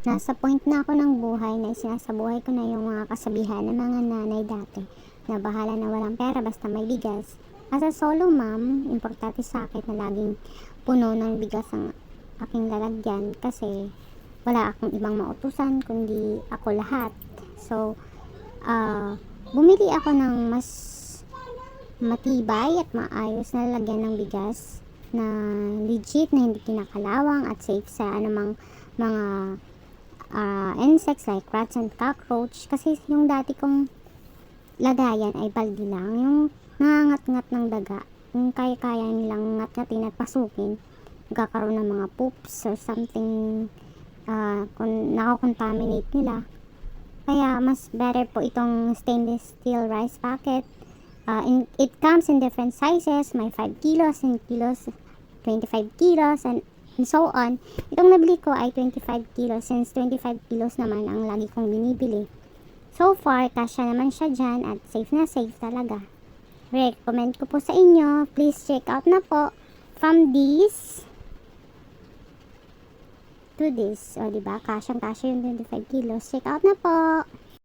Nasa point na ako ng buhay na isinasabuhay ko na yung mga kasabihan ng mga nanay dati na bahala na walang pera basta may bigas. As a solo mom, importante sa akin na laging puno ng bigas ang aking lalagyan kasi wala akong ibang mautusan kundi ako lahat. So, bumili ako ng mas matibay at maayos na lalagyan ng bigas na legit, na hindi kinakalawang at safe sa anumang mga insects like rats and cockroach. Kasi yung dati kong lagayan ay balde lang, yung nangangat-ngat ng daga, yung kaya-kaya nilang ngat-ngatin at pasukin, nagkakaroon ng mga poops or something, kung nakakontaminate nila. Kaya mas better po itong stainless steel rice packet. It comes in different sizes, may 5 kilos, 10 kilos, 25 kilos, and so on. Itong nabili ko ay 25 kilos since 25 kilos naman ang lagi kong binibili. So far, kasya naman siya dyan at safe na safe talaga. Recommend ko po sa inyo. Please check out na po from this to this. O, diba? Kasyang-kasya yung 25 kilos. Check out na po.